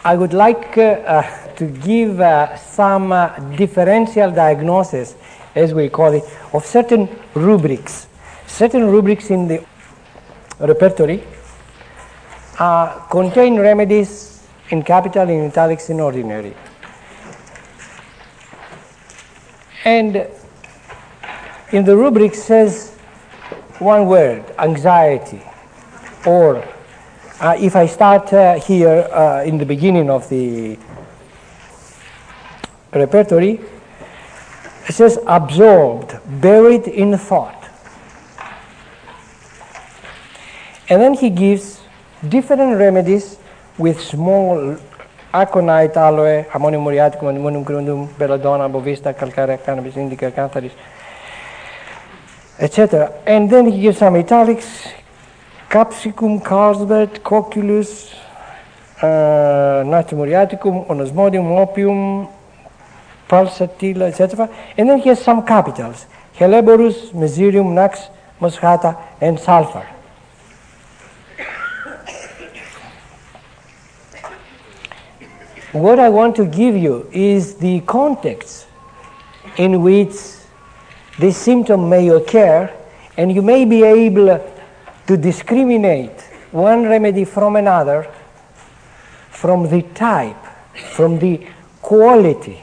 I would like to give some differential diagnosis, as we call it, of certain rubrics. Certain rubrics in the repertory contain remedies in capital, in italics, in ordinary. And in the rubric says one word, anxiety, or if I start here in the beginning of the repertory, it says absorbed, buried in thought. And then he gives different remedies with small aconite, aloe, ammonium muriaticum, ammonium corundum, belladonna, bovista, calcarea, cannabis indica, cantharis, etc. And then he gives some italics, capsicum, carlsberg, cocculus, natrium muriaticum, onosmodium, opium, pulsatilla, etc. And then he has some capitals, helleborus, mesirium, nux, moscata, and sulfur. What I want to give you is the context in which this symptom may occur, and you may be able to discriminate one remedy from another from the type, from the quality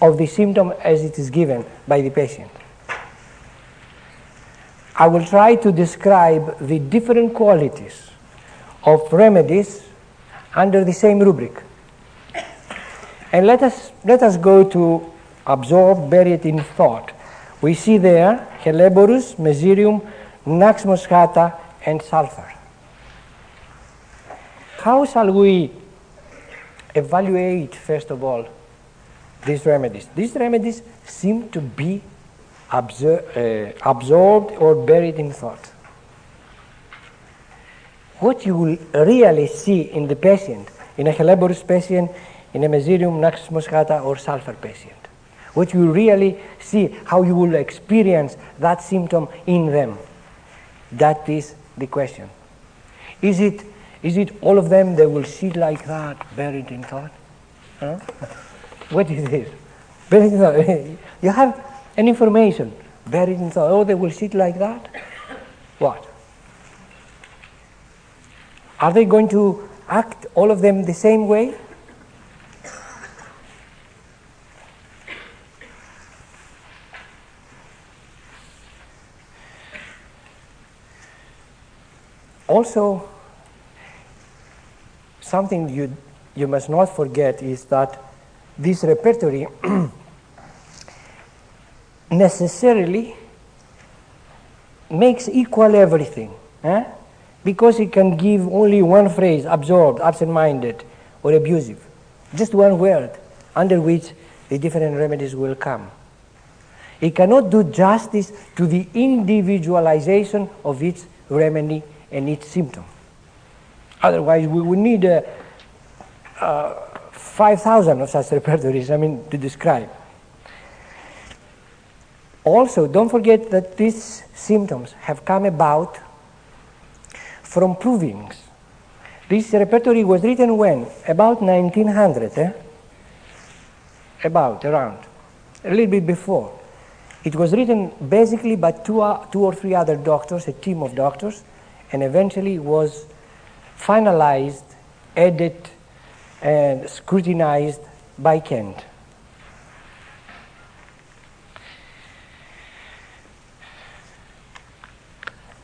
of the symptom as it is given by the patient. I will try to describe the different qualities of remedies under the same rubric. And let us go to absorb, buried in thought. We see there helleborus, mesirium, nux moscata, and sulfur. How shall we evaluate, first of all, these remedies? These remedies seem to be absorbed or buried in thought. What you will really see in the patient, in a helleborus patient, in a mesirium, nux moscata, or sulfur patient. What you really see, how you will experience that symptom in them. That is the question. Is it all of them that will sit like that, buried in thought? Huh? What is this? Buried in thought. You have an information, buried in thought. Oh, they will sit like that? What? Are they going to act, all of them, the same way? Also, something you must not forget is that this repertory necessarily makes equal everything, because it can give only one phrase, absorbed, absent-minded, or abusive. Just one word under which the different remedies will come. It cannot do justice to the individualization of each remedy and each symptom. Otherwise, we would need 5,000 of such repertories, to describe. Also, don't forget that these symptoms have come about from provings. This repertory was written when? About 1900, around, a little bit before. It was written basically by two or three other doctors, a team of doctors, and eventually was finalized, edited, and scrutinized by Kent.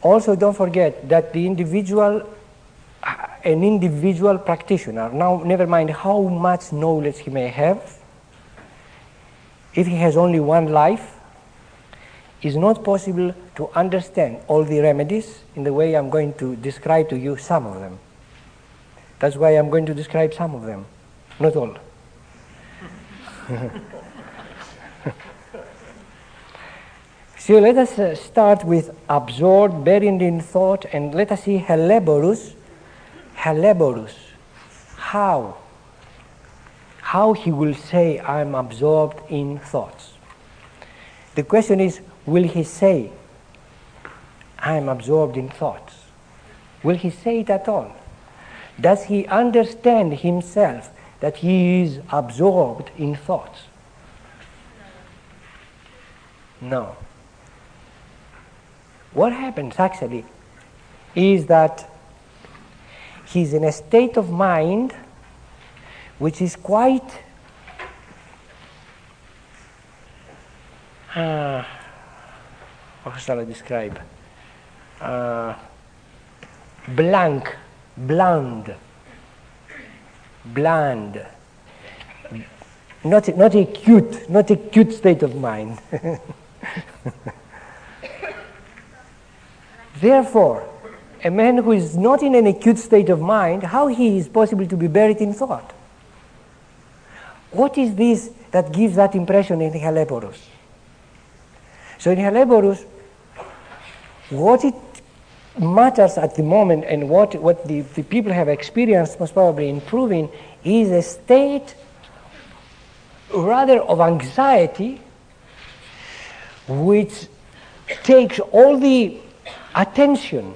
Also, don't forget that an individual practitioner, now never mind how much knowledge he may have, if he has only one life, it's not possible to understand all the remedies in the way I'm going to describe to you some of them. That's why I'm going to describe some of them, not all. So let us start with absorbed, buried in thought, and let us see helleborus. Helleborus, how he will say, I'm absorbed in thoughts. The question is, will he say, I am absorbed in thoughts? Will he say it at all? Does he understand himself that he is absorbed in thoughts? No. What happens actually is that he's in a state of mind which is quite how shall I describe? Blank, bland, not a cute state of mind. Therefore, a man who is not in an acute state of mind, how he is possible to be buried in thought? What is this that gives that impression in Helleborus? So in Helleborus, what it matters at the moment and what the people have experienced most probably in proving is a state rather of anxiety which takes all the attention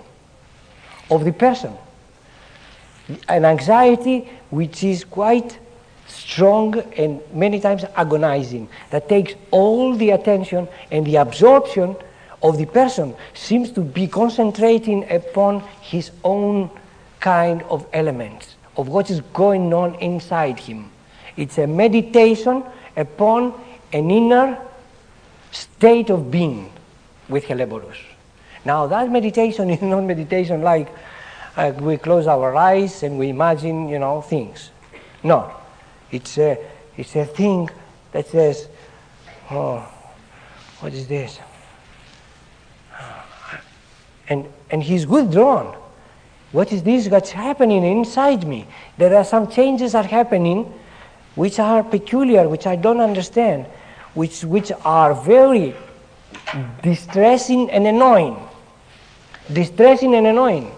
of the person. An anxiety which is quite strong and many times agonizing, that takes all the attention, and the absorption of the person seems to be concentrating upon his own kind of elements, of what is going on inside him. It's a meditation upon an inner state of being with Helleborus. Now that meditation is not meditation like we close our eyes and we imagine, things. No, it's a thing that says, oh, what is this? And he's withdrawn. What is this that's happening inside me? There are some changes that are happening which are peculiar, which I don't understand, which are very distressing and annoying. Distressing and annoying.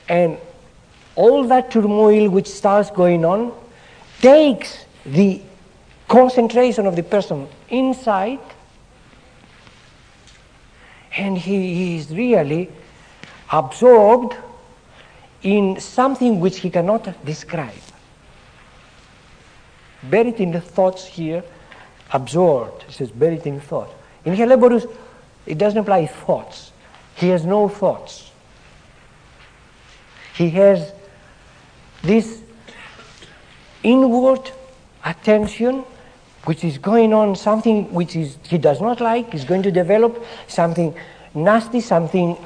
And all that turmoil which starts going on takes the concentration of the person inside, and he is really absorbed in something which he cannot describe. Buried in the thoughts here, absorbed, it says buried in thought. In Helleborus, it doesn't imply thoughts. He has no thoughts. He has this inward attention which is going on, something which he does not like, is going to develop something nasty, something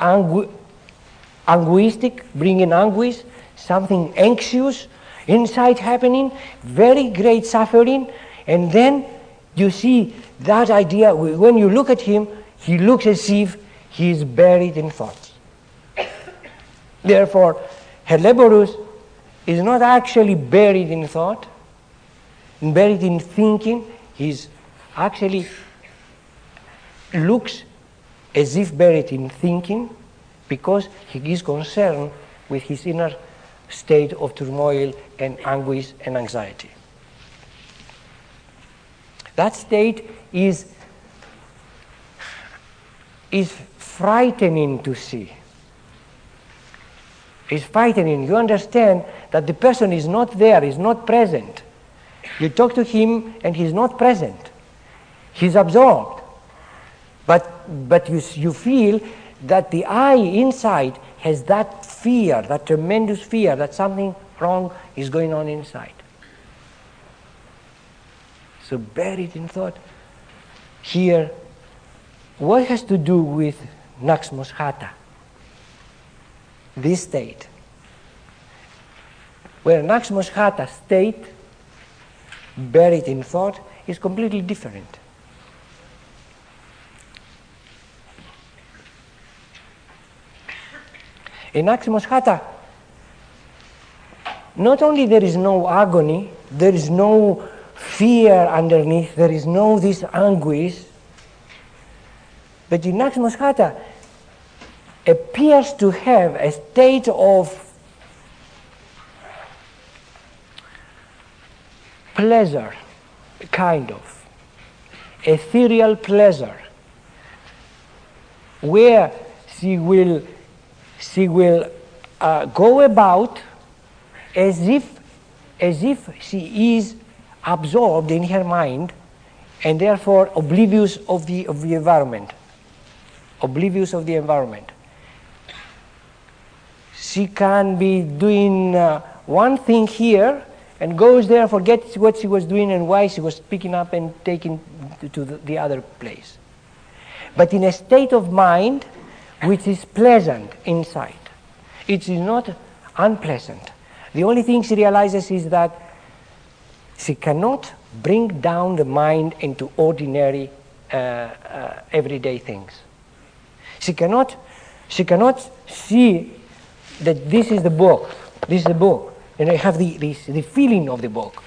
anguistic, bringing anguish, something anxious inside happening, very great suffering, and then you see that idea, when you look at him, he looks as if he is buried in thoughts. Therefore, Helleborus is not actually buried in thought, buried in thinking. He's actually looks as if buried in thinking because he is concerned with his inner state of turmoil and anguish and anxiety. That state is frightening to see. It's frightening. You understand that the person is not there, is not present. You talk to him and he's not present. He's absorbed. But you feel that the I inside has that fear, that tremendous fear that something wrong is going on inside. So buried in thought. Here, what has to do with Naxmos Hata? This state. Where Naxmos Hata state, buried in thought, is completely different. In Naxmos Hata, not only there is no agony, there is no fear underneath, there is no this anguish, but in Naxmos Hata appears to have a state of pleasure, kind of ethereal pleasure, where she will go about as if she is absorbed in her mind and therefore oblivious of the environment. Oblivious of the environment. She can be doing one thing here and goes there, forgets what she was doing and why she was picking up and taking to the other place. But in a state of mind which is pleasant inside. It is not unpleasant. The only thing she realizes is that she cannot bring down the mind into ordinary everyday things. She cannot see that this is the book. This is the book. And I have the feeling of the book.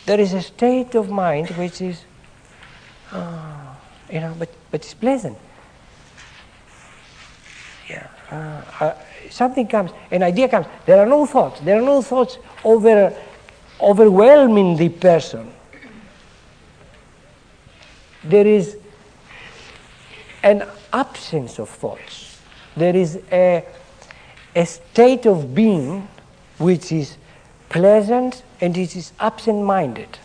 There is a state of mind which is, but it's pleasant. Yeah. Something comes, an idea comes. There are no thoughts. There are no thoughts overwhelming the person. There is an absence of thoughts. There is a state of being which is pleasant and it is absent-minded.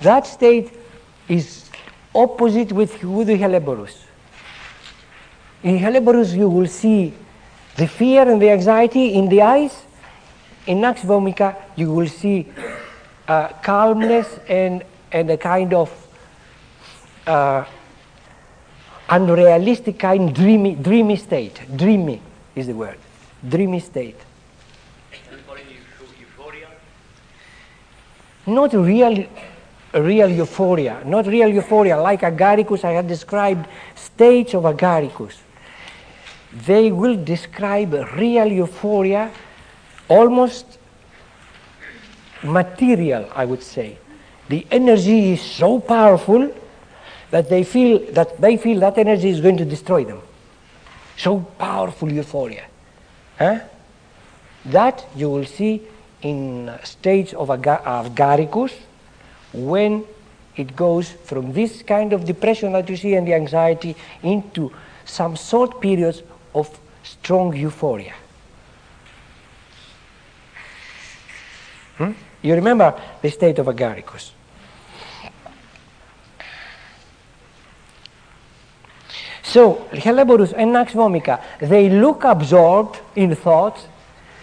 That state is opposite with the Helleborus. In Helleborus you will see the fear and the anxiety in the eyes. In Nux Vomica you will see calmness and a kind of unrealistic kind, dreamy state. Dreamy is the word. Dreamy state. Euphoria? Not real euphoria. Not real euphoria. Like Agaricus, I have described states of Agaricus. They will describe real euphoria, almost material, I would say. The energy is so powerful that they feel that energy is going to destroy them. So powerful euphoria. That you will see in states of Agaricus when it goes from this kind of depression that you see and the anxiety into some short periods of strong euphoria. You remember the state of Agaricus. So, Helleborus and Nux Vomica, they look absorbed in thoughts.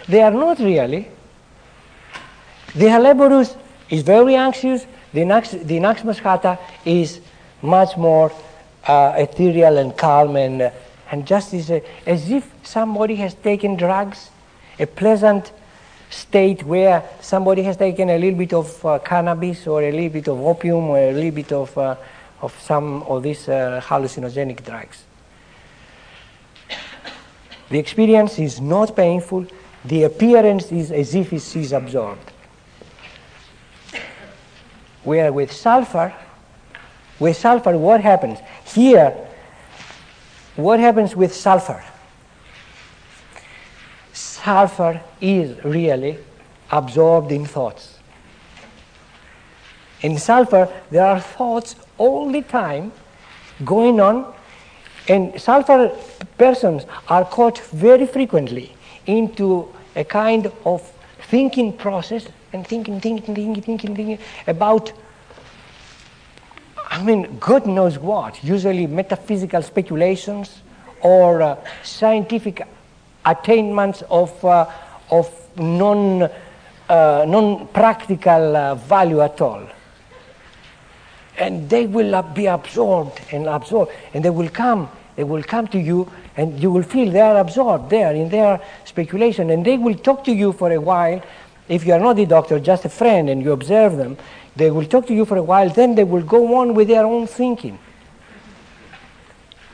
They are not really. The Helleborus is very anxious. The Nux Moschata is much more ethereal and calm and just is as if somebody has taken drugs, a pleasant state where somebody has taken a little bit of cannabis or a little bit of opium or a little bit of some of these hallucinogenic drugs. The experience is not painful. The appearance is as if it is absorbed. Where with sulfur, what happens? Here, what happens with sulfur? Sulfur is really absorbed in thoughts. In sulfur, there are thoughts all the time going on, and sulfur persons are caught very frequently into a kind of thinking process and thinking about, God knows what, usually metaphysical speculations or scientific attainments of non-practical value at all. And they will be absorbed, and they will come to you, and you will feel they are absorbed there in their speculation, and they will talk to you for a while. If you are not the doctor, just a friend, and you observe them, they will talk to you for a while, then they will go on with their own thinking.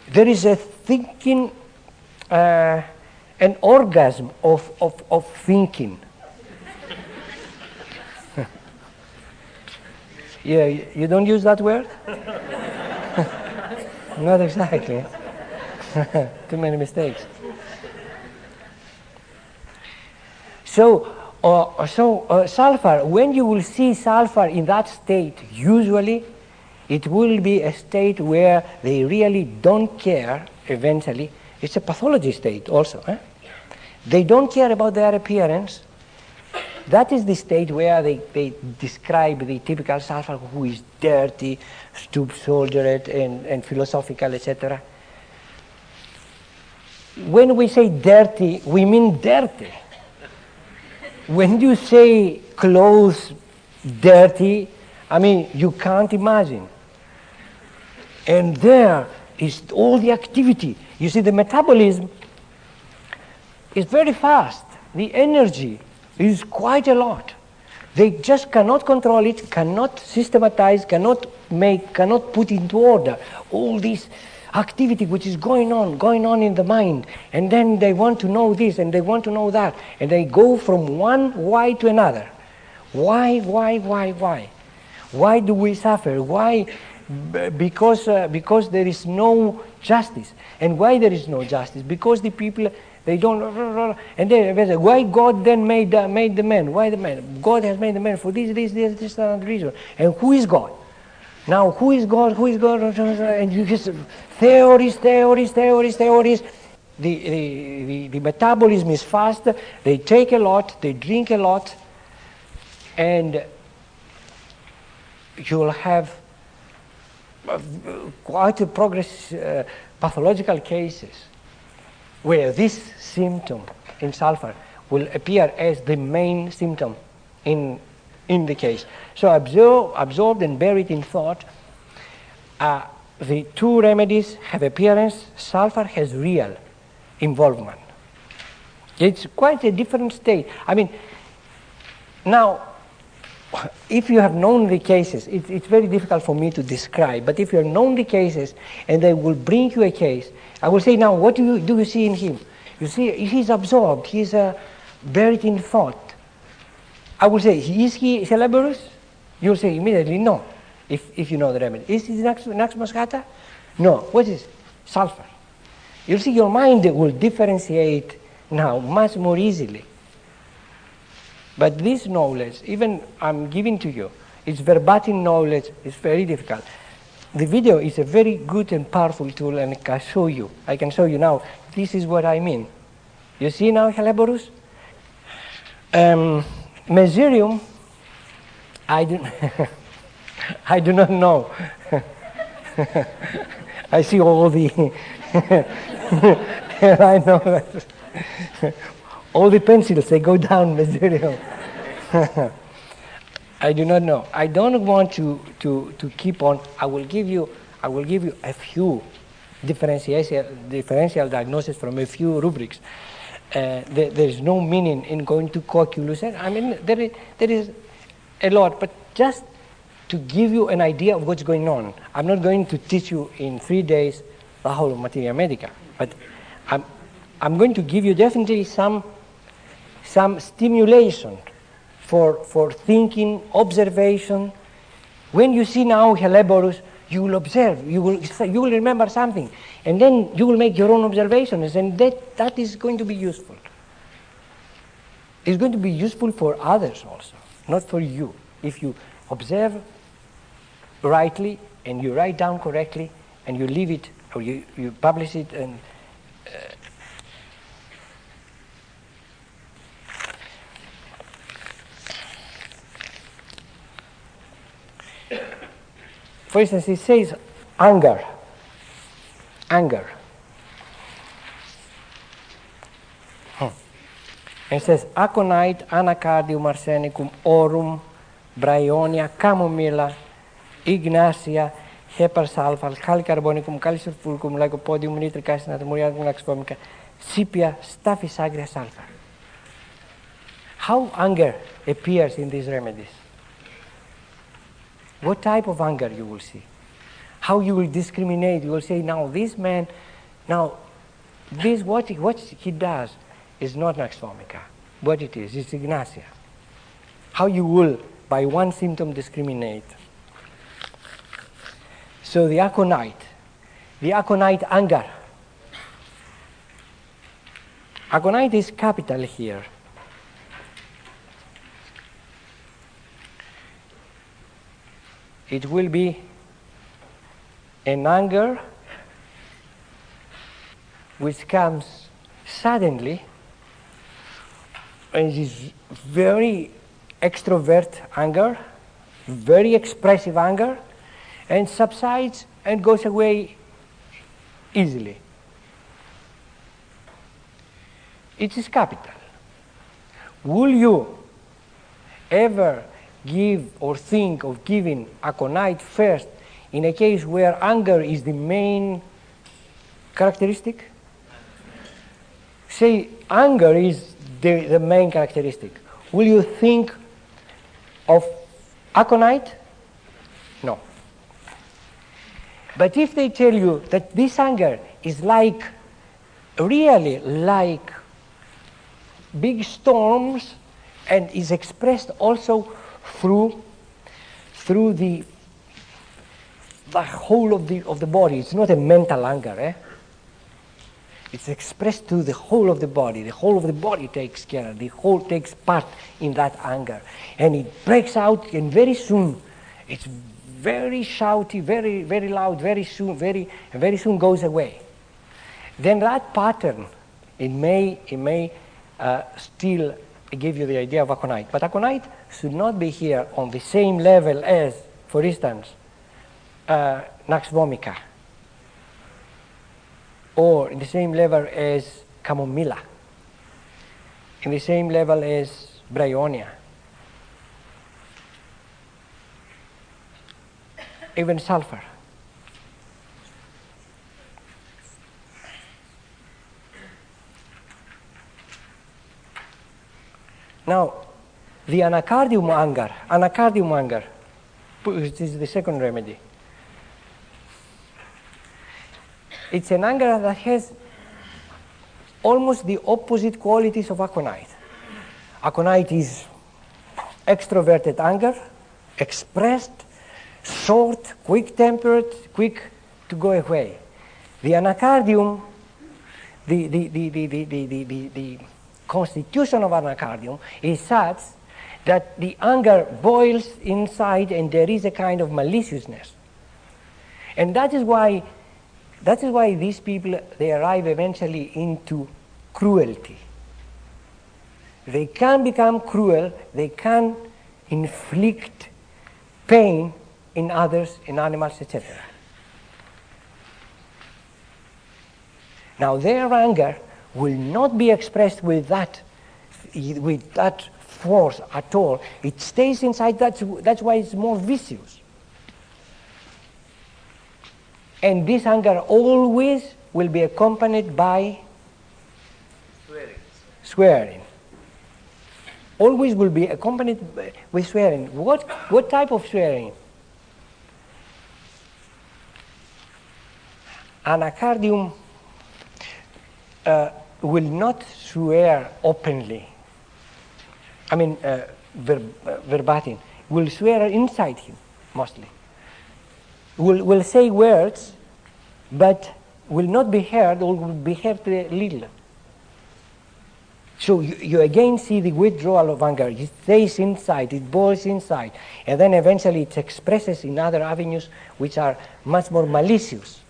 There is a thinking, an orgasm of thinking. Yeah, you don't use that word? Not exactly. Too many mistakes. So, Sulfur, when you will see sulfur in that state, usually it will be a state where they really don't care eventually. It's a pathology state also. They don't care about their appearance. That is the state where they describe the typical sulfur who is dirty, stoop-shouldered, and philosophical, etc. When we say dirty, we mean dirty. When you say clothes dirty, I mean, you can't imagine. And there is all the activity. You see, the metabolism is very fast. The energy is quite a lot. They just cannot control it, cannot systematize, cannot put into order all this activity which is going on in the mind. And then they want to know this and they want to know that. And they go from one why to another. Why? Why do we suffer? Why? Because there is no justice. And why there is no justice? Because the people, they don't, and they say, why God then made the man? Why the man? God has made the man for this and that reason. And who is God? Now, who is God? Who is God? And you just theories. The metabolism is fast. They take a lot. They drink a lot, and you will have quite a progress pathological cases where this symptom in sulfur will appear as the main symptom in the case. So absorbed and buried in thought, the two remedies have appearance. Sulfur has real involvement. It's quite a different state. I mean, now, if you have known the cases, it's very difficult for me to describe, but if you have known the cases and they will bring you a case, I will say, now, what do you see in him? You see, he's absorbed, he's buried in thought. I will say, is he Celebirus? You'll say immediately, no, if you know the remedy. Is he Nux moscata? No. What is sulfur? You'll see your mind will differentiate now much more easily. But this knowledge, even I'm giving to you, it's verbatim knowledge, it's very difficult. The video is a very good and powerful tool, and I can show you now, this is what I mean. You see now Helleborus? Meserium, I do not know. I see all the, I know that. All the pencils, they go down Meserium. I do not know. I don't want to keep on. I will give you a few differential diagnosis from a few rubrics. There is no meaning in going to coculus. I mean, there is a lot, but just to give you an idea of what's going on. I'm not going to teach you in 3 days the whole of materia medica, but I'm going to give you definitely some stimulation for thinking, observation. When you see now Helleborus, you will observe, you will remember something, and then you will make your own observations, and that is going to be useful. It's going to be useful for others also, not for you. If you observe rightly, and you write down correctly, and you leave it, or you publish it, and for instance, it says anger. And it says aconite, anacardium, arsenicum, aurum, bryonia, chamomilla, ignacia, heparsulfal, calcarbonicum, calcisulfuricum, lycopodium, nitric acid, muriatum, laxfomica, sepia, staphylos agria sulfur. How anger appears in these remedies? What type of anger you will see? How you will discriminate? You will say, now this man, now this what he does is not Nux vomica. What it is ignacia. How you will, by one symptom, discriminate. So the aconite anger. Aconite is capital here. it will be an anger which comes suddenly, and is very extrovert anger, very expressive anger, and subsides and goes away easily. It is capital. Will you ever give or think of giving aconite first in a case where anger is the main characteristic? Say anger is the main characteristic. Will you think of aconite? No. But if they tell you that this anger is like, really like big storms, and is expressed also through the whole of the body. It's not a mental anger, eh? It's expressed through the whole of the body. The whole of the body takes care. The whole takes part in that anger, and it breaks out. And very soon, it's very shouty, very very loud. Very soon goes away. Then that pattern, it may still give you the idea of aconite. But aconite should not be here on the same level as, for instance, Nux vomica, or in the same level as chamomilla, in the same level as bryonia, even sulfur. Now, the anacardium anger, which is the second remedy, it's an anger that has almost the opposite qualities of aconite. Aconite is extroverted anger, expressed, short, quick-tempered, quick to go away. The anacardium, the constitution of anacardium is such that the anger boils inside, and there is a kind of maliciousness. And that is why these people, they arrive eventually into cruelty. They can become cruel, they can inflict pain in others, in animals, etc. Now their anger will not be expressed with that force at all. It stays inside. That's why it's more vicious. And this anger always will be accompanied by swearing. Always will be accompanied with swearing. What type of swearing? Anacardium will not swear openly. I mean, verbatim. Will swear inside him, mostly. Will say words, but will not be heard, or will be heard little. So you again see the withdrawal of anger. It stays inside, it boils inside, and then eventually it expresses in other avenues which are much more malicious.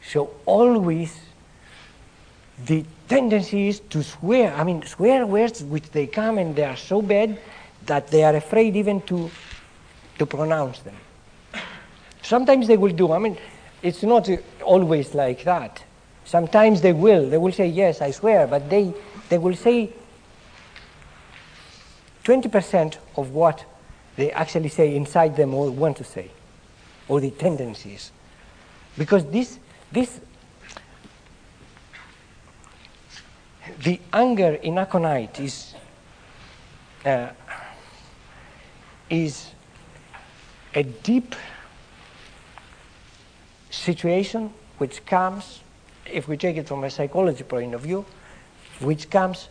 So always the tendency is to swear. I mean, swear words which they come and they are so bad that they are afraid even to pronounce them. Sometimes they will do. I mean, it's not always like that. Sometimes they will say, yes, I swear, but they will say 20% of what they actually say inside them or want to say, or the tendencies. Because the anger in aconite is a deep situation which comes, if we take it from a psychology point of view, which comes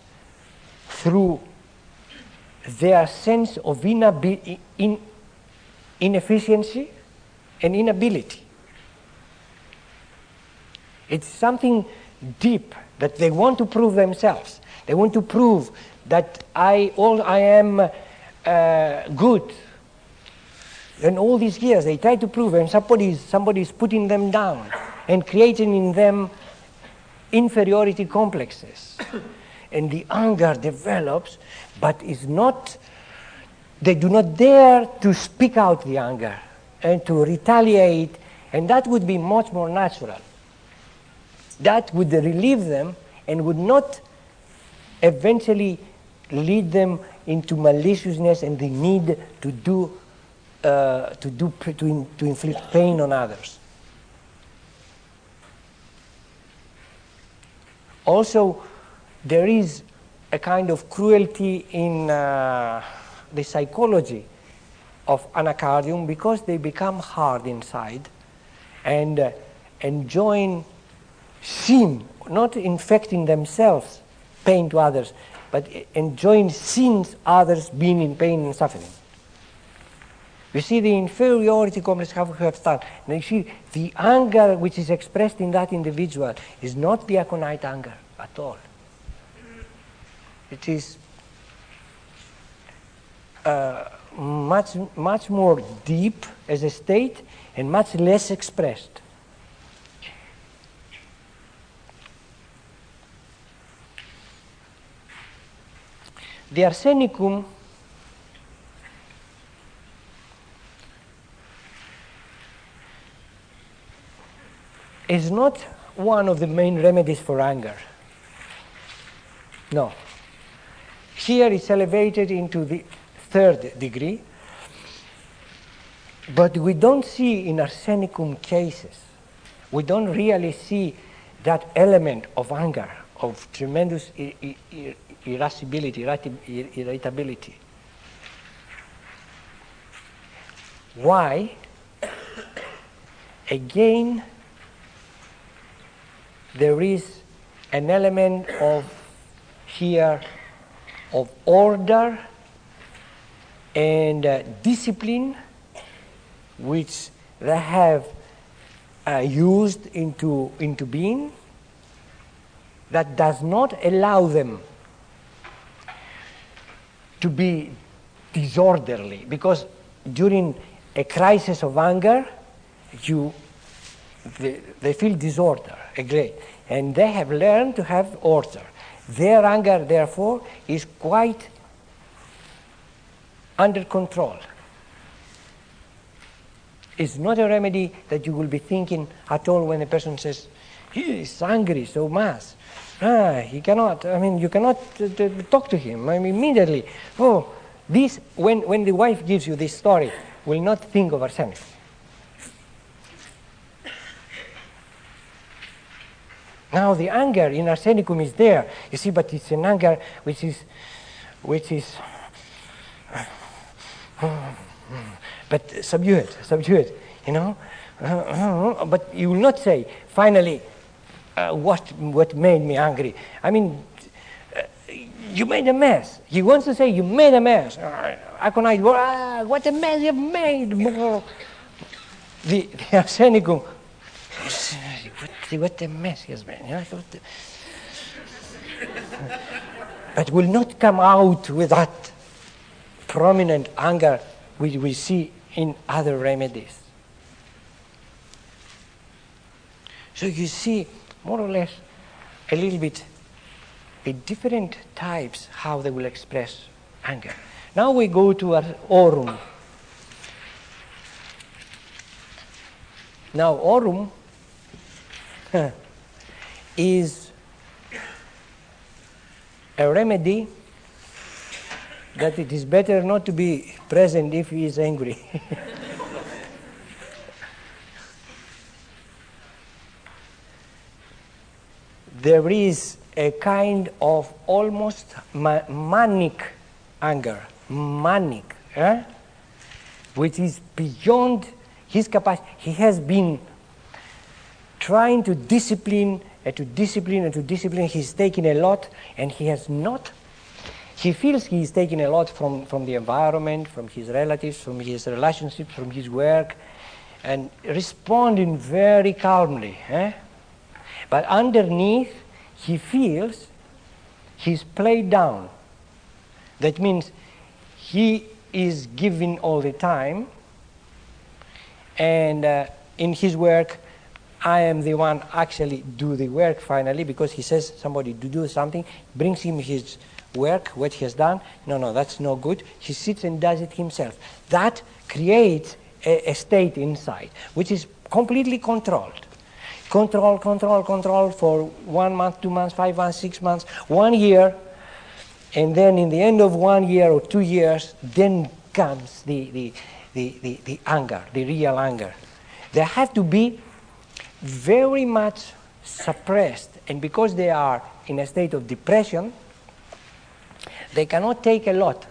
through their sense of inefficiency and inability. It's something deep that they want to prove themselves. They want to prove that I am good. And all these years they try to prove, and somebody is putting them down and creating in them inferiority complexes. And the anger develops, but is not, they do not dare to speak out the anger and to retaliate, and that would be much more natural. That would relieve them and would not eventually lead them into maliciousness and the need to inflict pain on others. Also, there is a kind of cruelty in the psychology of anacardium because they become hard inside and join sin, not infecting themselves pain to others, but enjoying sins others being in pain and suffering. You see the inferiority complex how we have started. And you see the anger which is expressed in that individual is not the aconite anger at all. It is much more deep as a state and much less expressed. The arsenicum is not one of the main remedies for anger. No. Here it's elevated into the third degree, but we don't see in arsenicum cases, we don't really see that element of anger, of tremendous irritability. Why? Again, there is an element of here of order and discipline which they have used into being that does not allow them to be disorderly, because during a crisis of anger they feel disorder, and they have learned to have order. Their anger, therefore, is quite under control. It's not a remedy that you will be thinking at all when a person says, he is angry so much. He cannot, you cannot talk to him. Immediately, this, when the wife gives you this story, will not think of arsenic. Now the anger in arsenicum is there, you see, but it's an anger which is but subdued, you know. But you will not say, finally, what made me angry? You made a mess. He wants to say, you made a mess. Aconite, what a mess you've made. The arsenicum, what a mess he has made. But will not come out with that prominent anger which we see in other remedies. So you see, more or less, a little bit, different types how they will express anger. Now we go to our aurum. Now aurum is a remedy that it is better not to be present if he is angry. There is a kind of almost manic anger, which is beyond his capacity. He has been trying to discipline and to discipline and to discipline. He's taken a lot, and he has not. He feels he is taking a lot from the environment, from his relatives, from his relationships, from his work, and responding very calmly. But underneath, he feels he's played down. That means he is giving all the time, and in his work, I am the one actually do the work finally, because he says somebody to do something, brings him his work, what he has done. No, that's no good. He sits and does it himself. That creates a state inside, which is completely controlled. Control for 1 month, 2 months, 5 months, 6 months, 1 year, and then in the end of 1 year or 2 years, then comes the anger, the real anger. They have to be very much suppressed, and because they are in a state of depression, they cannot take a lot.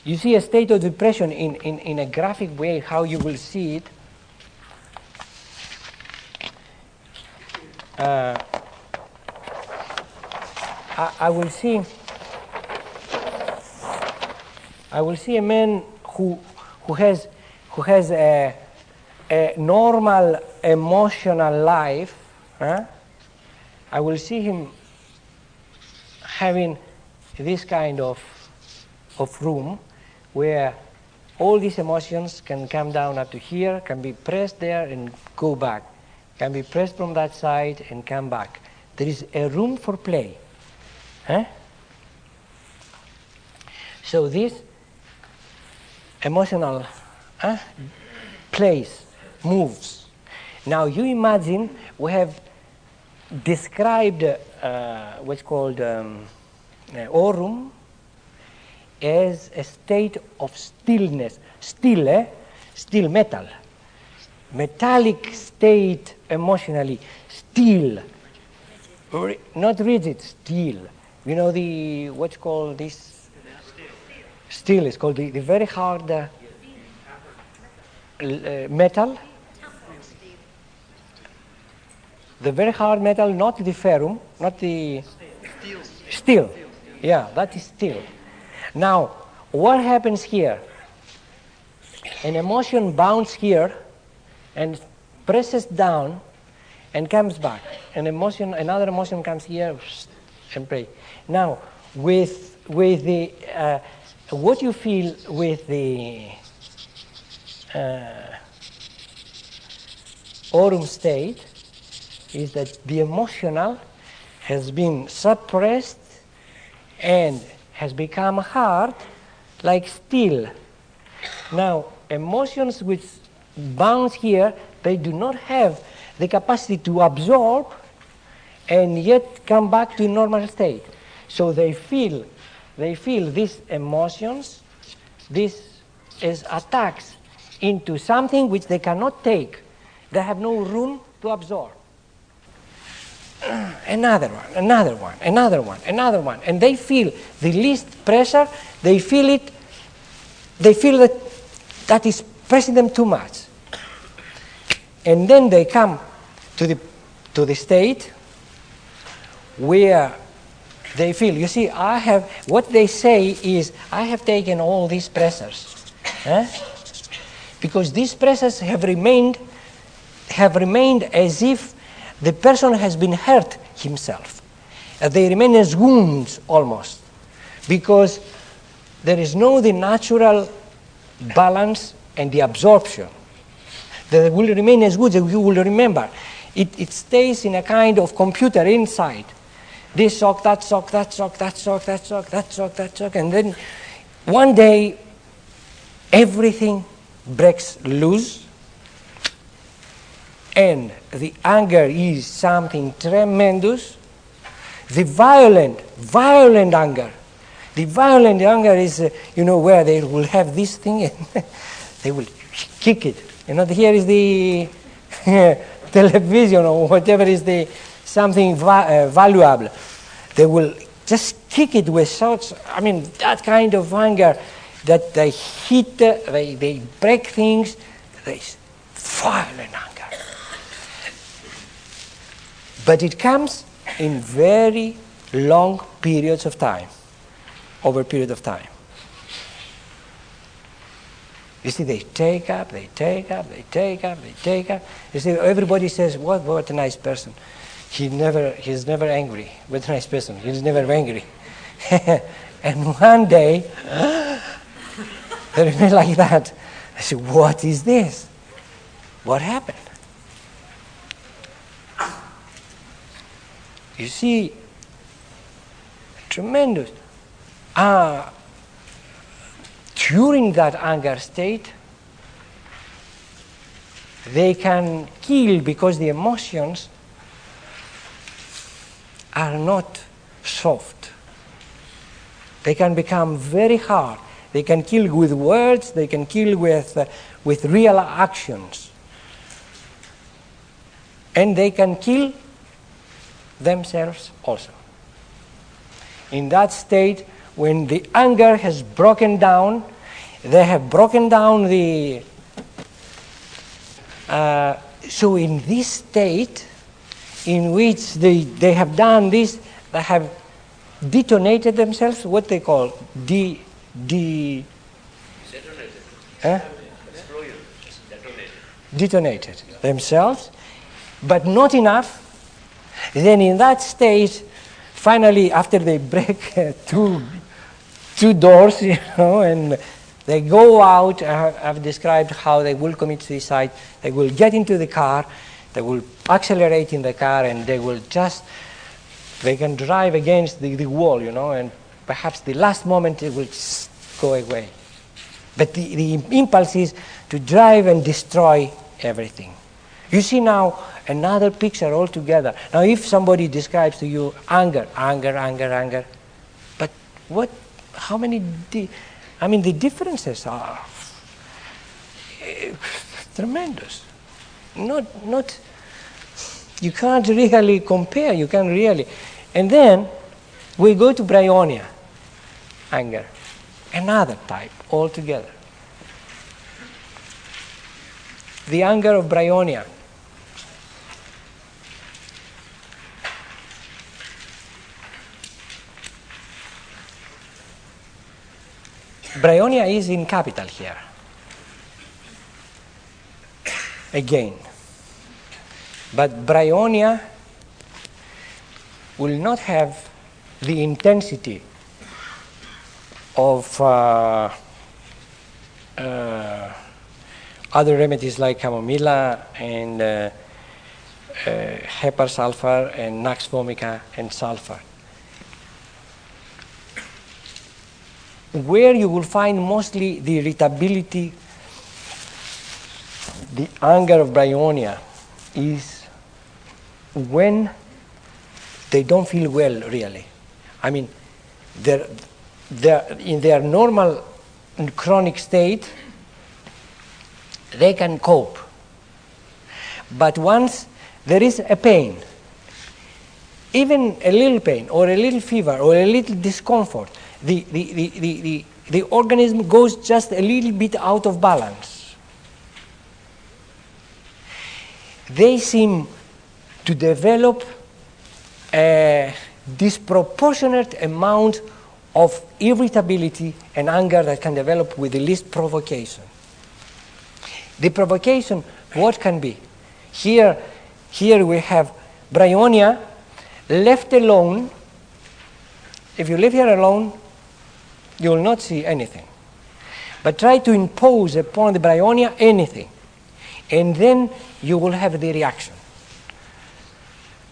You see a state of depression in a graphic way, how you will see it. I will see a man who has a normal emotional life. I will see him having this kind of room where all these emotions can come down up to here, can be pressed there and go back, can be pressed from that side and come back. There is a room for play. So this emotional plays, moves. Now you imagine we have described what's called aurum as a state of stillness. Still metal. Metallic state emotionally. Still. Not rigid, still. You know what's called this? Steel is called the very hard metal. The very hard metal, not the ferrum, not the steel. Yeah, that is steel. Now, what happens here? An emotion bounces here and presses down and comes back. Another emotion comes here and play. Now, with the what you feel with the aurum state is that the emotional has been suppressed and has become hard like steel. Now, emotions which bounce here, they do not have the capacity to absorb and yet come back to normal state. So they feel these emotions, this is attacks into something which they cannot take. They have no room to absorb. Another one, and they feel the least pressure, they feel that is pressing them too much. And then they come to the state where they feel, you see, what they say is, I have taken all these pressures. Because these pressures have remained as if the person has been hurt himself. They remain as wounds almost, because there is no the natural balance and the absorption. They will remain as wounds, you will remember. It stays in a kind of computer inside. This shock, that shock, that shock, that shock, that shock, that shock, that shock, and then one day everything breaks loose, and the anger is something tremendous. The violent anger. The violent anger is, where they will have this thing and they will kick it. Here is the television or whatever is the something valuable. They will just kick it with such, that kind of anger that they hit, they break things, they violent anger. But it comes in very long periods of time, over a period of time. You see, they take up, they take up, they take up, they take up. You see, everybody says, what a nice person. He's never angry. What a nice person. He's never angry. And one day, they remain like that. I said, what is this? What happened? You see, tremendous. During that anger state, they can kill because the emotions are not soft. They can become very hard. They can kill with words, they can kill with real actions. And they can kill themselves also. In that state, when the anger has broken down, they have broken down the... so in this state, in which they have done this, they have detonated themselves, what they call detonated. Detonated themselves, but not enough. Then in that stage, finally, after they break two doors, and they go out, I've described how they will commit suicide. They will get into the car, they will accelerate in the car, and they can drive against the wall, and perhaps the last moment it will just go away. But the impulse is to drive and destroy everything. You see now another picture altogether. Now if somebody describes to you anger, but how many, the differences are tremendous. Not, you can't really compare, you can't really. And then we go to bryonia, anger, another type altogether. The anger of bryonia. Bryonia is in capital here. Again. But bryonia will not have the intensity of other remedies like chamomilla and hepar sulfur and nux vomica and sulfur. Where you will find mostly the irritability, the anger of bryonia, is when they don't feel well, really. In their normal chronic state, they can cope. But once there is a pain, even a little pain or a little fever or a little discomfort, the organism goes just a little bit out of balance. They seem to develop a disproportionate amount of irritability and anger that can develop with the least provocation. The provocation, what can be? Here we have bryonia left alone. If you live here alone, you will not see anything. But try to impose upon the bryonia anything, and then you will have the reaction.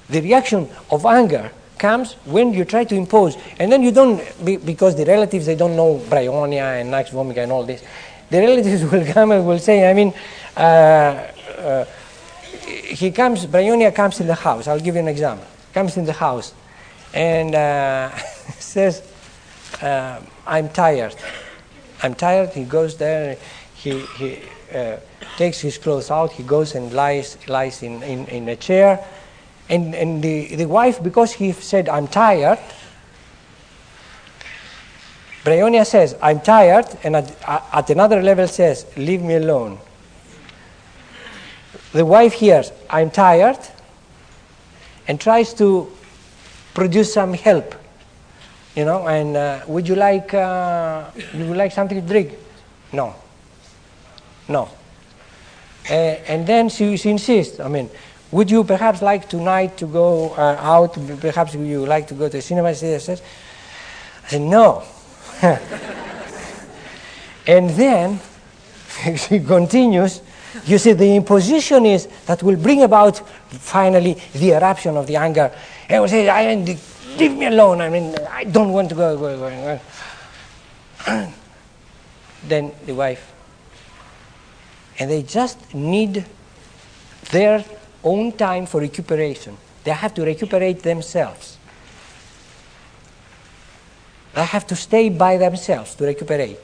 The reaction of anger comes when you try to impose, and then you don't, because the relatives, they don't know bryonia and nux vomica and all this. The relatives will come and will say, bryonia comes in the house. I'll give you an example. Comes in the house and says, I'm tired. I'm tired. He goes there, he takes his clothes out, he goes and lies in a chair. And the wife, because he said, I'm tired, bryonia says, I'm tired, and at another level says, leave me alone. The wife hears, I'm tired, and tries to produce some help, and would you like something to drink? No. And then she insists, would you perhaps like tonight to go out? Perhaps you like to go to the cinema? She says, I said, no, And then she continues. You see, the imposition is that will bring about finally the eruption of the anger. And will say, leave me alone. I mean, I don't want to go. Then the wife. And they just need their own time for recuperation. They have to recuperate themselves. They have to stay by themselves to recuperate.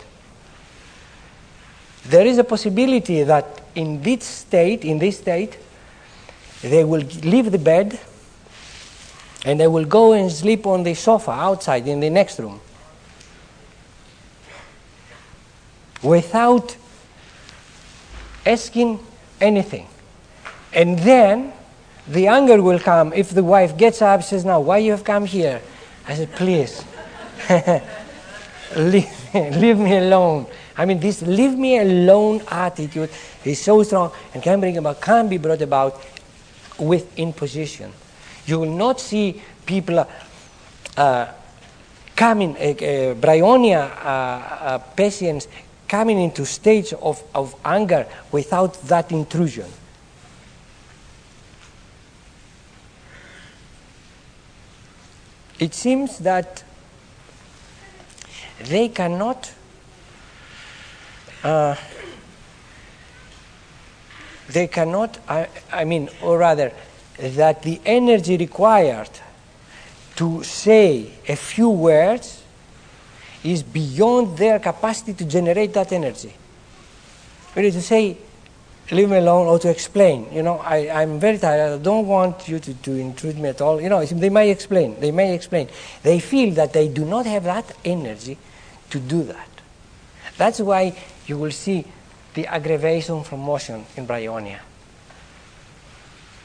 There is a possibility that in this state, they will leave the bed and they will go and sleep on the sofa outside in the next room without asking anything. And then the anger will come if the wife gets up and says, now, why you have come here? I said, please, leave me alone. I mean, this leave me alone attitude is so strong and can be brought about with imposition. You will not see people Bryonia patients coming into states of anger without that intrusion. It seems that they cannot or rather, that the energy required to say a few words is beyond their capacity to generate that energy. Really, to say, leave me alone, or to explain, I'm very tired, I don't want you to intrude me at all. They may explain. They feel that they do not have that energy to do that. That's why you will see the aggravation from motion in Bryonia.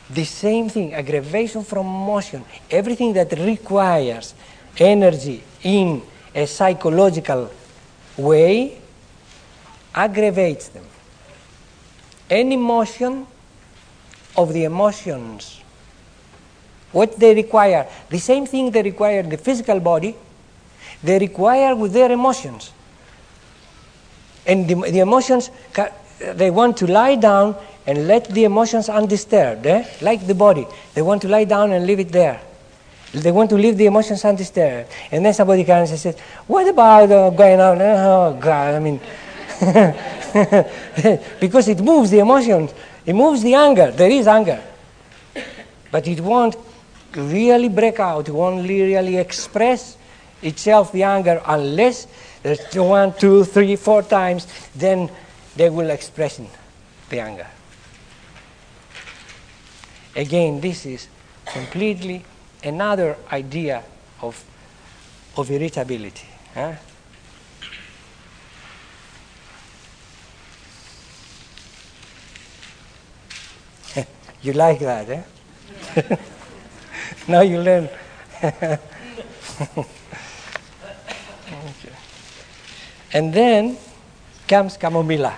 The same thing, aggravation from motion, everything that requires energy in a psychological way aggravates them. Any motion of the emotions, what they require, the same thing they require in the physical body, they require with their emotions. And the emotions, they want to lie down and let the emotions undisturbed, like the body. They want to lie down and leave it there. They want to leave the emotions undisturbed. And then somebody comes and says, what about going out? Oh, God, I mean, because it moves the emotions. It moves the anger. There is anger. But it won't really break out. It won't really express itself, the anger, unless there's 1, 2, 3, 4 times, then they will express the anger. Again, this is completely another idea of irritability. Huh? You like that, eh? Now you learn. Okay. And then comes Camomilla.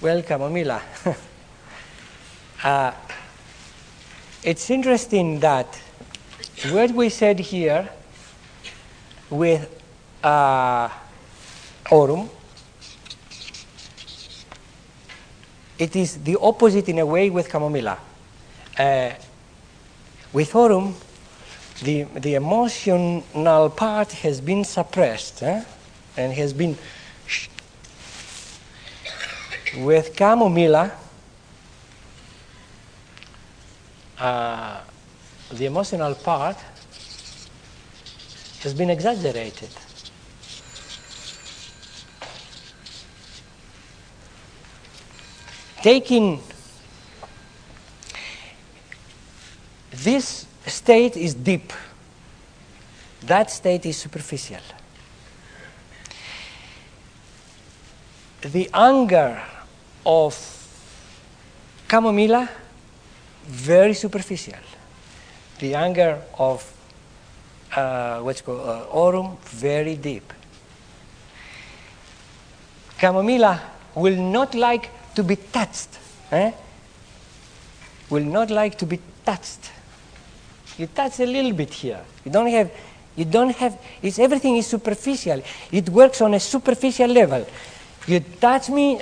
Well, Camomilla. It's interesting that what we said here with Aurum, it is the opposite in a way with Camomilla. With Aurum, the emotional part has been suppressed and has been. With Camomilla, the emotional part has been exaggerated. Taking this state is deep, that state is superficial. The anger of Camomilla, very superficial. The anger of Aurum, very deep. Camomilla will not like to be touched. will not like to be touched. You touch a little bit here. You don't have, everything is superficial. It works on a superficial level. You touch me,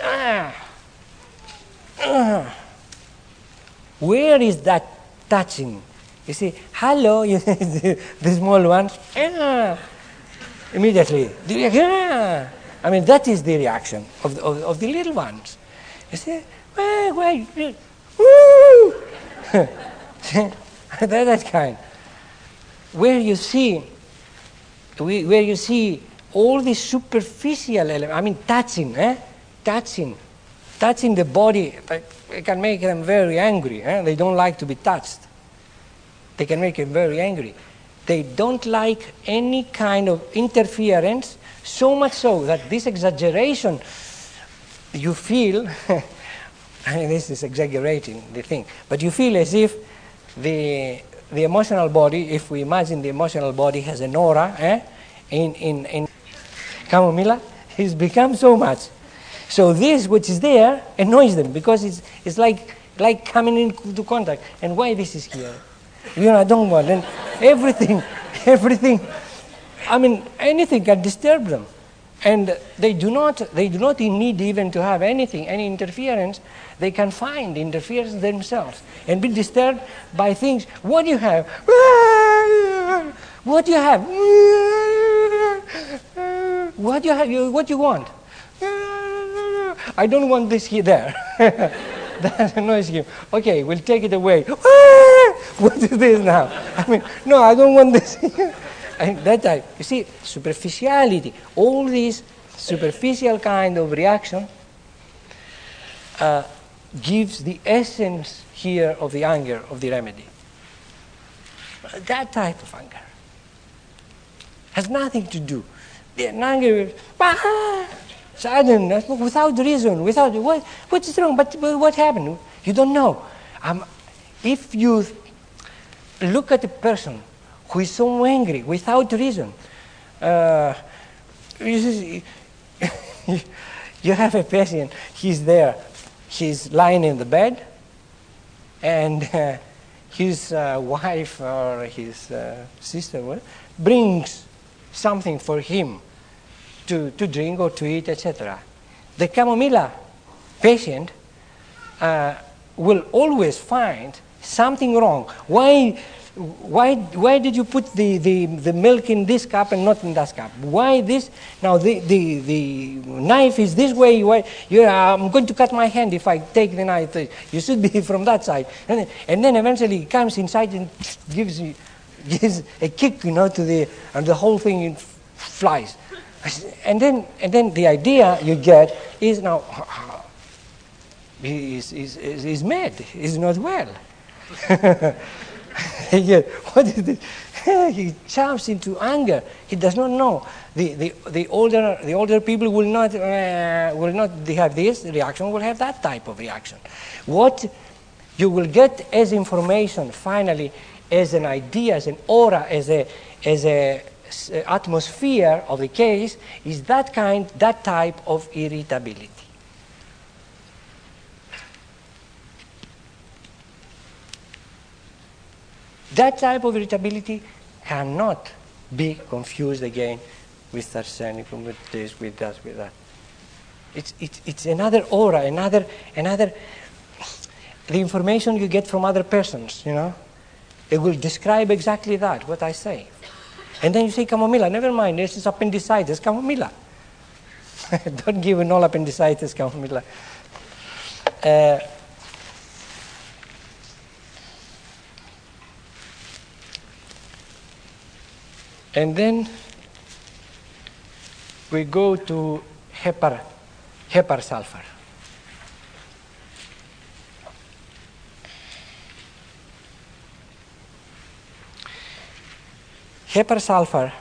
where is that touching? You see, hello, the small ones, immediately. I mean, that is the reaction of the little ones. You see, woo! that kind. Where you see all the superficial elements, I mean, touching the body, it can make them very angry. They don't like to be touched. They can make them very angry. They don't like any kind of interference, so much so that this exaggeration you feel, I mean, this is exaggerating the thing, but you feel as if the emotional body, if we imagine the emotional body has an aura, in Camomilla, it's become so much. So this, which is there, annoys them because it's like coming into contact. And why this is here? I don't want. And everything, I mean, anything can disturb them. And they do not need even to have any interference. They can find interference themselves and be disturbed by things. What do you have? What do you have? What do you have? What do you want? I don't want this here, there. That annoys him. Okay, we'll take it away. What is this now? I mean, no, I don't want this. And that type. You see, superficiality, all these superficial kind of reaction gives the essence here of the anger, of the remedy. That type of anger has nothing to do. The anger, sudden, without reason, without what is wrong? But what happened? You don't know. If you look at a person who is so angry without reason, you have a patient. He's there. He's lying in the bed, and his wife or his sister brings something for him to drink or to eat, etc. The Camomilla patient will always find something wrong. Why did you put the milk in this cup and not in that cup? Why this? Now the knife is this way. Why? I'm going to cut my hand if I take the knife. You should be from that side. And then eventually he comes inside and gives a kick, to and the whole thing flies. And then the idea you get is now he's mad. He's not well. Yeah, what is this? He jumps into anger. He does not know. The older people will not have this reaction. Will have that type of reaction. What you will get as information finally, as an idea, as an aura, as a atmosphere of the case, is that type of irritability. That type of irritability cannot be confused again with arsenicum, with this, with that, with that. It's another aura, another. The information you get from other persons, it will describe exactly that, what I say. And then you say Camomilla, never mind, this is appendicitis, Camomilla. Don't give an all appendicitis, Camomilla. And then we go to hepar sulfur. Hepar sulfur,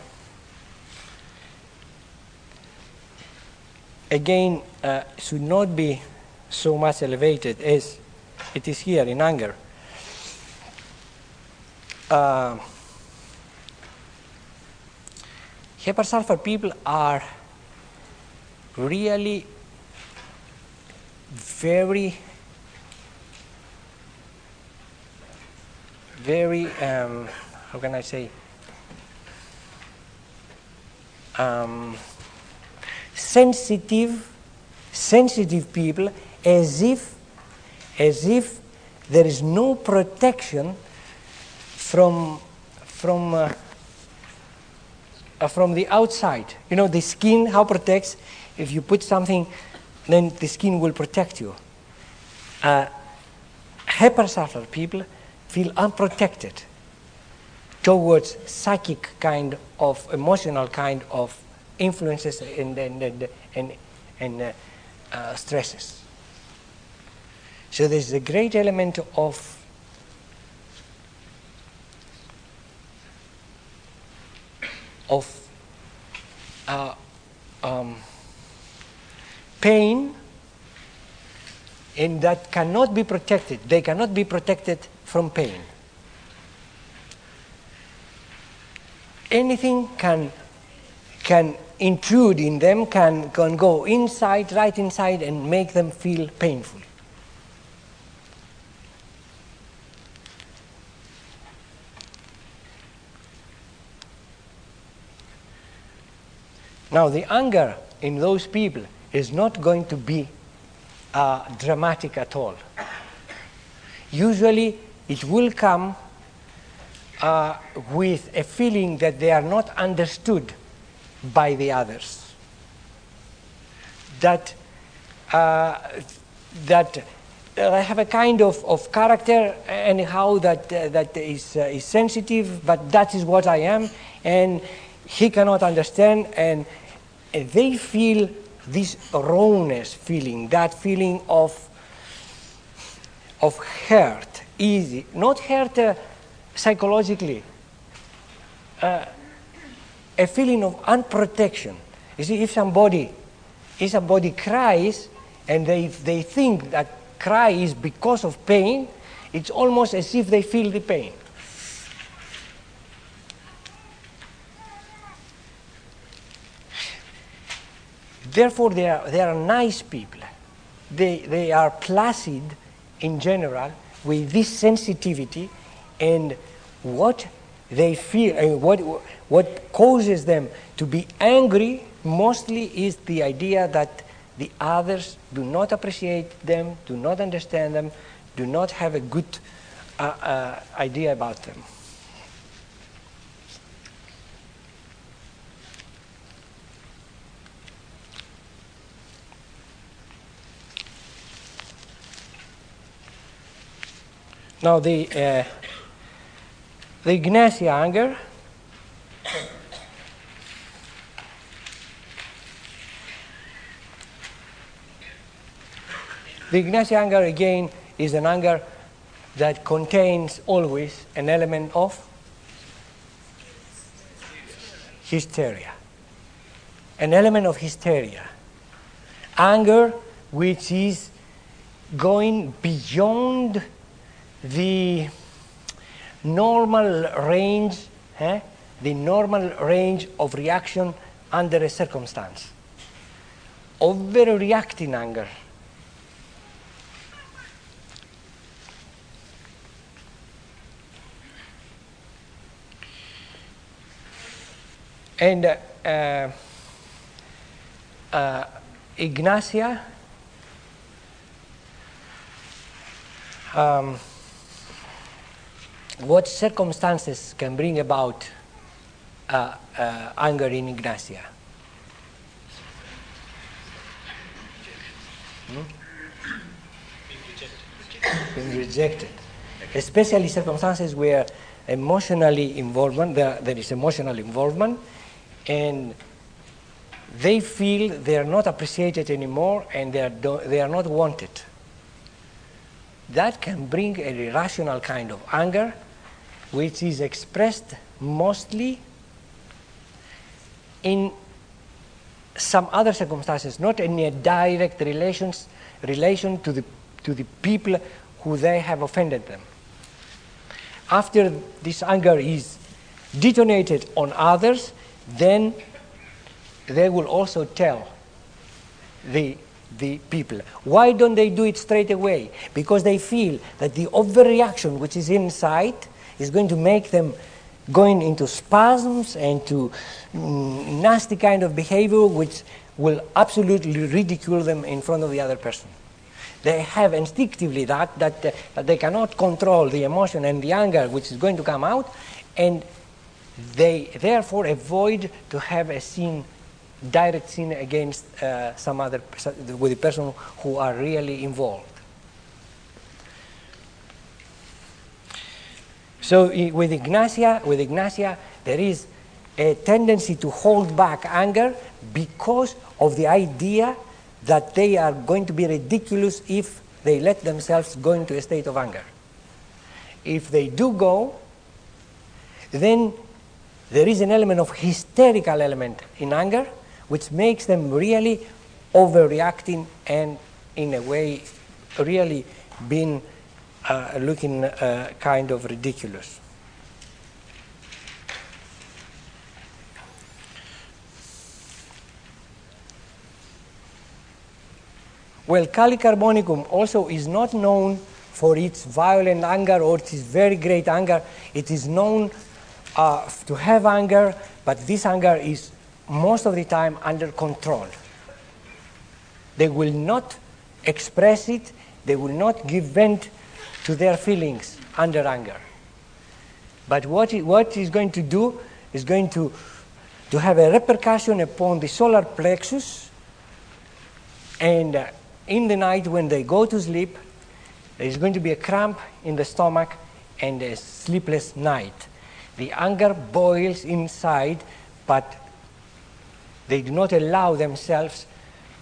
again, should not be so much elevated as it is here in anger. Hepar sulfur people are really very very, how can I say, sensitive people, as if there is no protection from the outside. You know, the skin, how protects? If you put something, then the skin will protect you. Hypersulfur people feel unprotected towards psychic kind of, emotional kind of influences and stresses. So there's a great element of pain, and that cannot be protected. They cannot be protected from pain. Anything can intrude in them, can go inside, right inside, and make them feel painful. Now, the anger in those people is not going to be dramatic at all. Usually, it will come with a feeling that they are not understood by the others. That I have a kind of character anyhow that is sensitive, but that is what I am, and he cannot understand, and they feel this rawness feeling, that feeling of hurt, easy, not hurt psychologically, a feeling of unprotection. You see, if somebody cries and they think that cry is because of pain, it's almost as if they feel the pain. Therefore, they are nice people. They are placid in general with this sensitivity, and what they feel and what causes them to be angry mostly is the idea that the others do not appreciate them, do not understand them, do not have a good idea about them. Now the Ignacia anger again is an anger that contains always an element of hysteria. An element of hysteria. Anger which is going beyond the normal range, of reaction under a circumstance. Overreacting anger. And Ignacia what circumstances can bring about anger in Ignacia? Being rejected. Especially circumstances where emotionally involvement, there is emotional involvement, and they feel they are not appreciated anymore and they are not wanted. That can bring an irrational kind of anger, which is expressed mostly in some other circumstances, not in a direct relation to the people who they have offended them. After this anger is detonated on others, then they will also tell the people. Why don't they do it straight away? Because they feel that the overreaction which is inside is going to make them going into spasms and to nasty kind of behavior which will absolutely ridicule them in front of the other person. They have instinctively that they cannot control the emotion and the anger which is going to come out, and they therefore avoid to have a scene, direct scene against some other with the person who are really involved. So with Ignacia, there is a tendency to hold back anger because of the idea that they are going to be ridiculous if they let themselves go into a state of anger. If they do go, then there is an element of hysterical element in anger which makes them really overreacting and in a way really being looking kind of ridiculous. Well, Kali carbonicum also is not known for its violent anger or its very great anger. It is known to have anger, but this anger is most of the time under control. They will not express it, they will not give vent to their feelings under anger. But what it's going to do is going to have a repercussion upon the solar plexus, and in the night when they go to sleep, there is going to be a cramp in the stomach and a sleepless night. The anger boils inside, but they do not allow themselves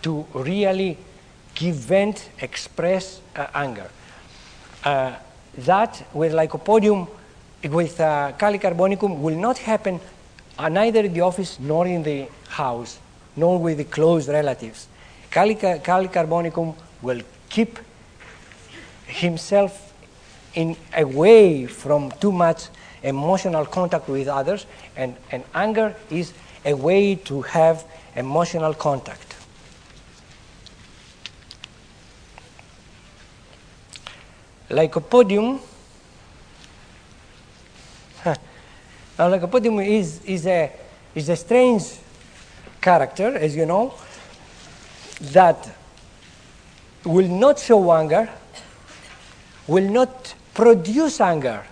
to really give vent, express anger. That with lycopodium, with Kali carbonicum, will not happen neither in the office nor in the house, nor with the close relatives. Kali carbonicum will keep himself away from too much emotional contact with others, and anger is a way to have emotional contact. Lycopodium, now Lycopodium is a strange character, as you know, that will not show anger, will not produce anger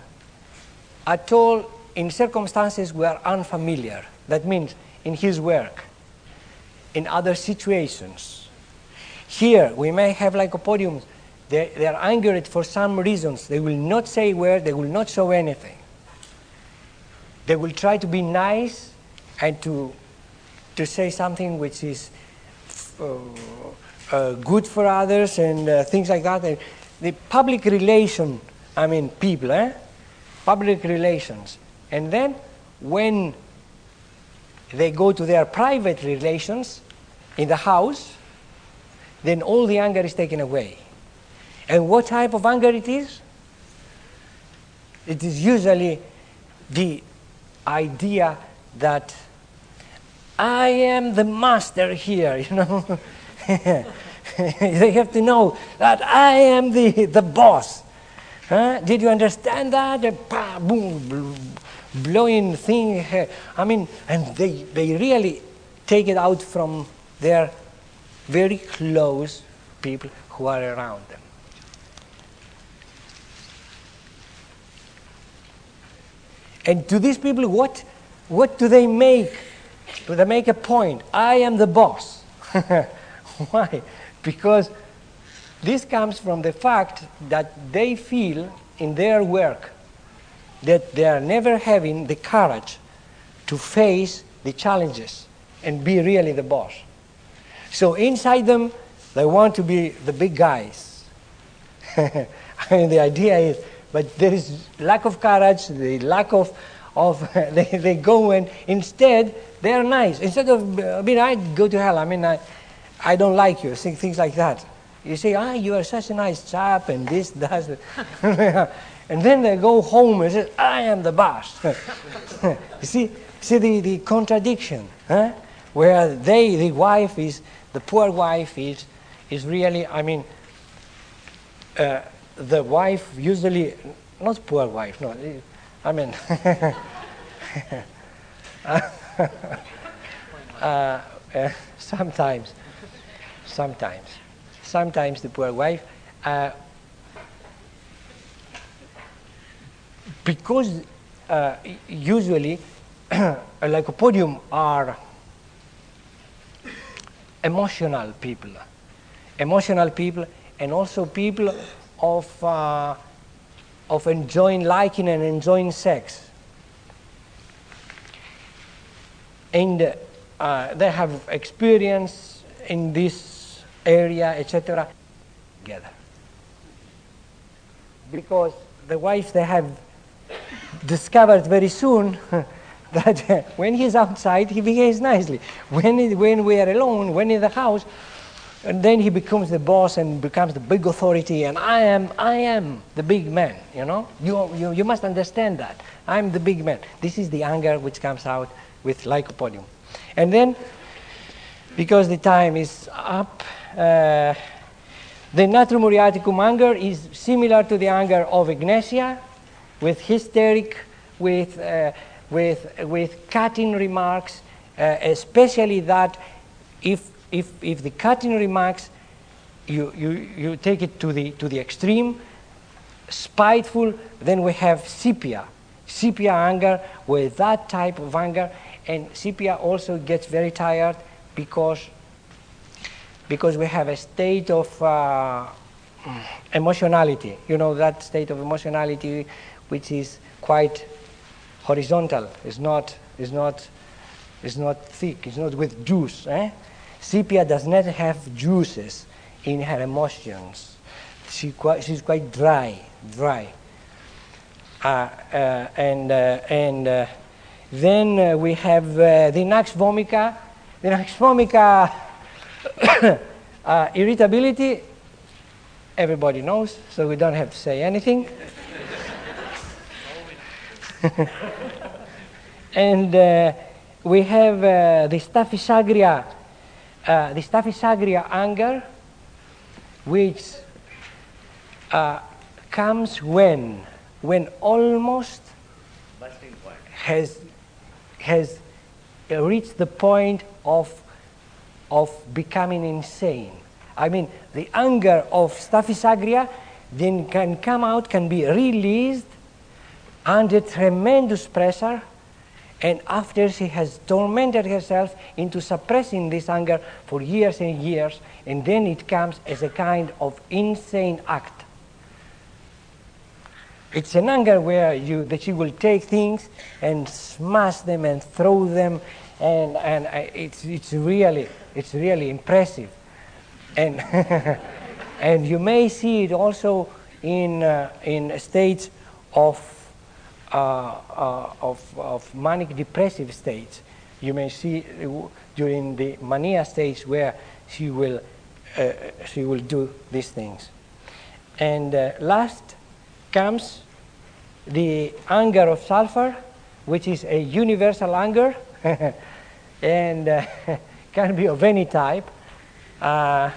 at all in circumstances where unfamiliar. That means in his work, in other situations. Here we may have Lycopodiums. They are angered for some reasons. They will not say where, they will not show anything. They will try to be nice and to say something which is good for others and things like that. And the public relation, people, public relations. And then when they go to their private relations in the house, then all the anger is taken away. And what type of anger it is? It is usually the idea that I am the master here, you know. They have to know that I am the boss. Huh? Did you understand that? Boom, blowing thing. And they really take it out from their very close people who are around them. And to these people, what do they make? Do they make a point? I am the boss. Why? Because this comes from the fact that they feel in their work that they are never having the courage to face the challenges and be really the boss. So inside them, they want to be the big guys. The idea is, but there is lack of courage, the lack of they go and instead they are nice. Instead of I go to hell. I don't like you. Things like that. You say, you are such a nice chap, and this, that, and then they go home and say, I am the boss. You see the contradiction, huh? Where the wife is, the poor wife is really, the wife usually, not poor wife, no, I mean, sometimes the poor wife, because usually lycopodium are emotional people, and also people of enjoying, liking and enjoying sex. And they have experience in this area, etc. together. Because the wives, they have discovered very soon that when he's outside, he behaves nicely. When we are alone, when in the house, and then he becomes the boss and becomes the big authority, and I am the big man, you know? You must understand that. I'm the big man. This is the anger which comes out with lycopodium. And then, because the time is up, the natrum muriaticum anger is similar to the anger of Ignatia, with hysteric, with cutting remarks, especially that if the cutting remarks, you take it to the extreme, spiteful, then we have sepia anger, with that type of anger, and sepia also gets very tired because we have a state of emotionality. You know, that state of emotionality which is quite horizontal. It's not thick. It's not with juice. Sepia does not have juices in her emotions. She's quite dry. Then we have the nax vomica. The nax vomica irritability, everybody knows, so we don't have to say anything. And we have the staphysagria anger, which comes when almost has reached the point of becoming insane. I mean, the anger of staphysagria then can come out, can be released under tremendous pressure, and after she has tormented herself into suppressing this anger for years and years, and then it comes as a kind of insane act. It's an anger where that she will take things and smash them and throw them, and it's really impressive, and and you may see it also in states of manic depressive states. You may see during the mania stage where she will do these things. And last comes the anger of sulfur, which is a universal anger, and can be of any type. Well,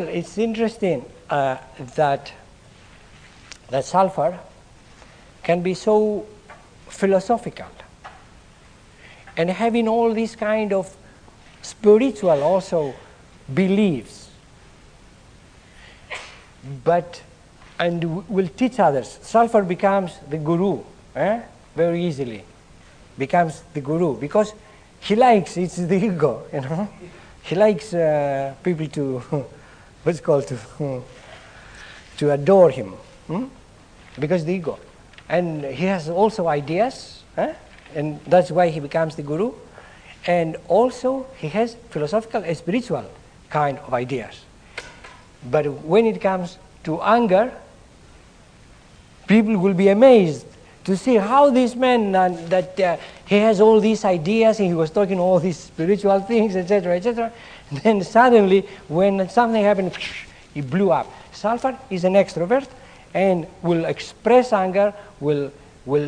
it's interesting that sulfur can be so philosophical, and having all these kind of spiritual also beliefs, and will teach others. Sulfur becomes the guru, very easily, becomes the guru, because he likes, it's the ego, you know. He likes people to, what's called, to adore him, because the ego. And he has also ideas, and that's why he becomes the guru. And also he has philosophical and spiritual kind of ideas. But when it comes to anger, people will be amazed to see how this man he has all these ideas, and he was talking all these spiritual things, etc., etc. Then suddenly, when something happened, he blew up. Sulfur is an extrovert and will express anger, will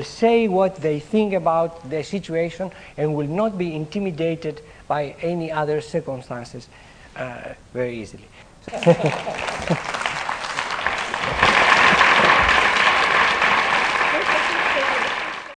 say what they think about the situation, and will not be intimidated by any other circumstances very easily.